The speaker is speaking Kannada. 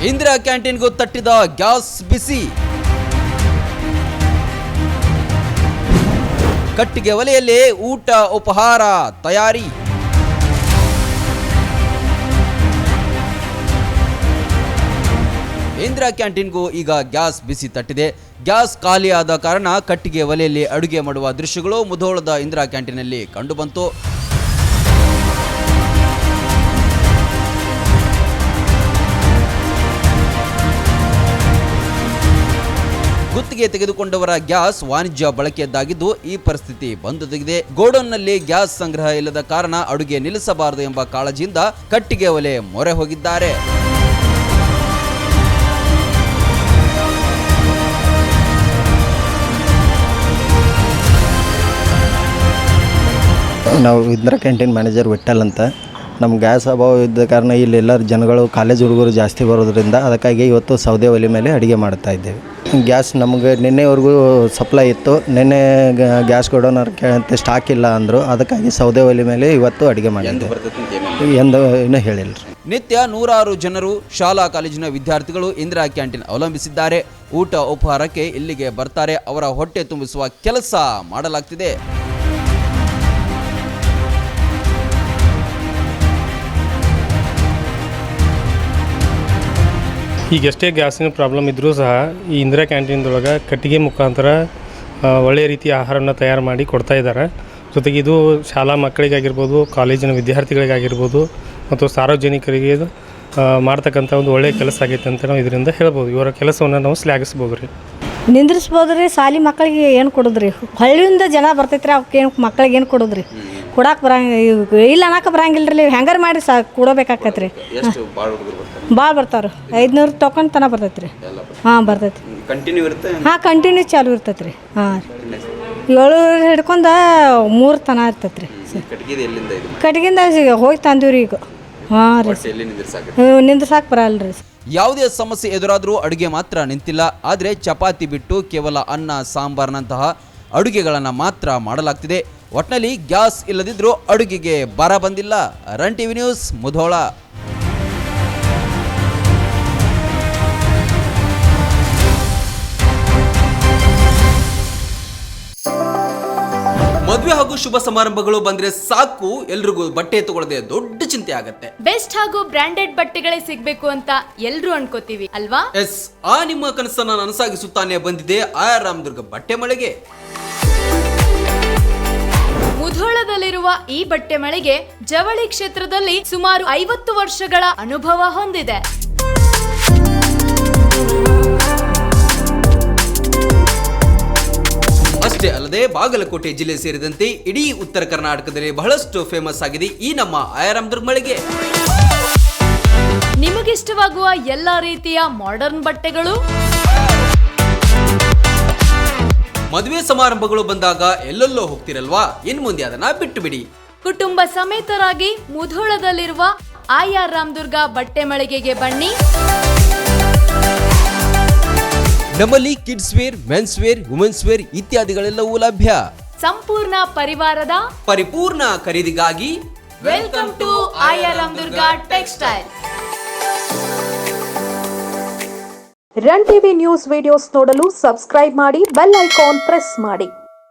ಇಂದಿರಾ ಕ್ಯಾಂಟೀನ್ಗೂ ತಟ್ಟಿದ ಗ್ಯಾಸ್ ಬಿಸಿ. ಕಟ್ಟಿಗೆ ಒಲೆಯಲ್ಲೇ ಊಟ ಉಪಹಾರ ತಯಾರಿ. ಇಂದಿರಾ ಕ್ಯಾಂಟೀನ್ಗೂ ಈಗ ಗ್ಯಾಸ್ ಬಿಸಿ ತಟ್ಟಿದೆ. ಗ್ಯಾಸ್ ಖಾಲಿಯಾದ ಕಾರಣ ಕಟ್ಟಿಗೆ ಒಲೆಯಲ್ಲಿ ಅಡುಗೆ ಮಾಡುವ ದೃಶ್ಯಗಳು ಮುಧೋಳದ ಇಂದಿರಾ ಕ್ಯಾಂಟೀನಲ್ಲಿ ಕಂಡುಬಂತು. ಗುತ್ತಿಗೆ ತೆಗೆದುಕೊಂಡವರ ಗ್ಯಾಸ್ ವಾಣಿಜ್ಯ ಬಳಕೆಯದ್ದಾಗಿದ್ದು ಈ ಪರಿಸ್ಥಿತಿ ಬಂದೊದಗಿದೆ. ಗೋಡೌನ್ನಲ್ಲಿ ಗ್ಯಾಸ್ ಸಂಗ್ರಹ ಇಲ್ಲದ ಕಾರಣ ಅಡುಗೆ ನಿಲ್ಲಿಸಬಾರದು ಎಂಬ ಕಾಳಜಿಯಿಂದ ಕಟ್ಟಿಗೆ ಒಲೆ ಮೊರೆ ಹೋಗಿದ್ದಾರೆ. ನಾವು ಇಂದಿರಾ ಕ್ಯಾಂಟೀನ್ ಮ್ಯಾನೇಜರ್ ವಿಠಲ್ ಅಂತ. ನಮ್ಮ ಗ್ಯಾಸ್ ಅಭಾವ ಇದ್ದ ಕಾರಣ ಇಲ್ಲಿ ಎಲ್ಲರೂ ಜನಗಳು ಕಾಲೇಜ್ ಹುಡುಗರು ಜಾಸ್ತಿ ಬರೋದ್ರಿಂದ ಅದಕ್ಕಾಗಿ ಇವತ್ತು ಸೌದೆ ಒಲೆ ಮೇಲೆ ಅಡುಗೆ ಮಾಡ್ತಾ ಇದ್ದೇವೆ. ಗ್ಯಾಸ್ ನಮಗೆ ನಿನ್ನೆವರೆಗೂ ಸಪ್ಲೈ ಇತ್ತು. ನಿನ್ನೆ ಗ್ಯಾಸ್ ಕೊಡೋನಕ್ಕೆ ಸ್ಟಾಕ್ ಇಲ್ಲ ಅಂದರು. ಅದಕ್ಕಾಗಿ ಸೌದೆ ಒಲೆ ಮೇಲೆ ಇವತ್ತು ಅಡುಗೆ ಮಾಡಿದ್ದೇವೆ ಎಂದು ಇನ್ನೂ ಹೇಳಿಲ್ಲ. ನಿತ್ಯ ನೂರಾರು ಜನರು ಶಾಲಾ ಕಾಲೇಜಿನ ವಿದ್ಯಾರ್ಥಿಗಳು ಇಂದಿರಾ ಕ್ಯಾಂಟೀನ್ ಅವಲಂಬಿಸಿದ್ದಾರೆ. ಊಟ ಉಪಹಾರಕ್ಕೆ ಇಲ್ಲಿಗೆ ಬರ್ತಾರೆ. ಅವರ ಹೊಟ್ಟೆ ತುಂಬಿಸುವ ಕೆಲಸ ಮಾಡಲಾಗ್ತಿದೆ. ಈಗೆಷ್ಟೇ ಗ್ಯಾಸಿನ ಪ್ರಾಬ್ಲಮ್ ಇದ್ದರೂ ಸಹ ಈ ಇಂದಿರಾ ಕ್ಯಾಂಟೀನ್ದೊಳಗೆ ಕಟ್ಟಿಗೆ ಮುಖಾಂತರ ಒಳ್ಳೆಯ ರೀತಿಯ ಆಹಾರವನ್ನು ತಯಾರು ಮಾಡಿ ಕೊಡ್ತಾ ಇದ್ದಾರೆ. ಜೊತೆಗೆ ಇದು ಶಾಲಾ ಮಕ್ಕಳಿಗಾಗಿರ್ಬೋದು, ಕಾಲೇಜಿನ ವಿದ್ಯಾರ್ಥಿಗಳಿಗಾಗಿರ್ಬೋದು ಮತ್ತು ಸಾರ್ವಜನಿಕರಿಗೆ ಮಾಡ್ತಕ್ಕಂಥ ಒಂದು ಒಳ್ಳೆಯ ಕೆಲಸ ಆಗೈತೆ ಅಂತ ನಾವು ಇದರಿಂದ ಹೇಳ್ಬೋದು. ಇವರ ಕೆಲಸವನ್ನು ನಾವು ಶ್ಲಾಘಿಸ್ಬೋದು ರೀ. ನಿಂದ್ರಿಸ್ಬೋದು ರೀ. ಶಾಲಿ ಮಕ್ಕಳಿಗೆ ಏನು ಕೊಡೋದ್ರಿ? ಹಳ್ಳಿಯಿಂದ ಜನ ಬರ್ತೈತ್ರಿ. ಅವಕ್ಕೆ ಏನು ಮಕ್ಕಳಿಗೆ ಏನು ಕೊಡೋದ್ರಿ? ಕೊಡಕ್ಕೆ ಇಲ್ಲ ಅನ್ನಕ್ಕೆ ಬರಂಗಿಲ್ಲ ರೀ. ಹೆಂಗಾರು ಮಾಡಿ ಕೊಡಬೇಕಾಕತ್ರಿ. ಭಾಳ ಬರ್ತಾವ್ರಿ. 500 ತೊಗೊಂಡು ತನ ಬರ್ತೈತೆ ರೀ. ಹಾಂ ಬರ್ತೈತಿ. ಕಂಟಿನ್ಯೂ ಇರುತ್ತೆ. ಹಾಂ ಕಂಟಿನ್ಯೂ ಚಾಲು ಇರ್ತೈತೆ ರೀ. ಹಾಂ 7 ಹಿಡ್ಕೊಂಡು 3 ತನ ಇರ್ತೈತೆ ರೀ. ಕಟ್ಗಿಂದ ಹೋಗಿ ತಂದೀವಿ ರೀ ಈಗ. ಹಾಂ ರೀ ನಿಂದ್ರಸಾಕ ಬರಲ್ಲ ರೀ. ಯಾವುದೇ ಸಮಸ್ಯೆ ಎದುರಾದರೂ ಅಡುಗೆ ಮಾತ್ರ ನಿಂತಿಲ್ಲ. ಆದರೆ ಚಪಾತಿ ಬಿಟ್ಟು ಕೇವಲ ಅನ್ನ ಸಾಂಬಾರ್ನಂತಹ ಅಡುಗೆಗಳನ್ನು ಮಾತ್ರ ಮಾಡಲಾಗ್ತಿದೆ. ಒಟ್ನಲ್ಲಿ ಗ್ಯಾಸ್ ಇಲ್ಲದಿದ್ದರೂ ಅಡುಗೆಗೆ ಬರ ಬಂದಿಲ್ಲ. Run TV news, Mudhol. ಮದುವೆ ಹಾಗೂ ಶುಭ ಸಮಾರಂಭಗಳು ಬಂದ್ರೆ ಸಾಕು, ಎಲ್ರಿಗೂ ಬಟ್ಟೆ ತಗೊಳ್ಳದೆ ದೊಡ್ಡ ಚಿಂತೆ ಆಗತ್ತೆ. ಬೆಸ್ಟ್ ಹಾಗೂ ಬ್ರಾಂಡೆಡ್ ಬಟ್ಟೆಗಳೇ ಸಿಗ್ಬೇಕು ಅಂತ ಎಲ್ರು ಅನ್ಕೋತೀವಿ ಅಲ್ವಾ? ಎಸ್, ಆ ನಿಮ್ಮ ಕನಸನ್ನ ನನಸಾಗಿಸುತ್ತಾನೆ ಬಂದಿದೆ ಆರ್ ರಾಮದುರ್ಗ ಬಟ್ಟೆ ಮಳಿಗೆ. ಮುಧೋಳದಲ್ಲಿರುವ ಈ ಬಟ್ಟೆ ಮಳಿಗೆ ಜವಳಿ ಕ್ಷೇತ್ರದಲ್ಲಿ ಸುಮಾರು 50 ವರ್ಷಗಳ ಅನುಭವ ಹೊಂದಿದೆ. ಅಷ್ಟೇ ಅಲ್ಲದೆ ಬಾಗಲಕೋಟೆ ಜಿಲ್ಲೆ ಸೇರಿದಂತೆ ಇಡೀ ಉತ್ತರ ಕರ್ನಾಟಕದಲ್ಲಿ ಬಹಳಷ್ಟು ಫೇಮಸ್ ಆಗಿದೆ ಈ ನಮ್ಮ ಆರ್ ರಾಮದುರ್ಗ ಮಳಿಗೆ. ನಿಮಗಿಷ್ಟವಾಗುವ ಎಲ್ಲಾ ರೀತಿಯ ಮಾಡರ್ನ್ ಬಟ್ಟೆಗಳು, ಮದುವೆ ಸಮಾರಂಭಗಳು ಬಂದಾಗ ಎಲ್ಲೆಲ್ಲೋ ಹೋಗ್ತಿರಲ್ವಾ, ಇನ್ ಮುಂದೆ ಅದನ್ನ ಬಿಟ್ಟು ಬಿಡಿ. ಕುಟುಂಬ ಸಮೇತರಾಗಿ ಮುಧೋಳದಲ್ಲಿರುವ ಆರ್ ರಾಮದುರ್ಗ ಬಟ್ಟೆ ಮಳಿಗೆಗೆ ಬನ್ನಿ. ನಮ್ಮಲ್ಲಿ kids wear, men's wear, women's wear ಇತ್ಯಾದಿಗಳೆಲ್ಲವೂ ಲಭ್ಯ. ಸಂಪೂರ್ಣ ಪರಿವಾರದ ಪರಿಪೂರ್ಣ ಖರೀದಿಗಾಗಿ welcome to R Ramdurg textile. Run TV news videos ನೋಡಲು ಸಬ್ಸ್ಕ್ರೈಬ್ ಮಾಡಿ, ಬೆಲ್ ಐಕಾನ್ ಪ್ರೆಸ್ ಮಾಡಿ.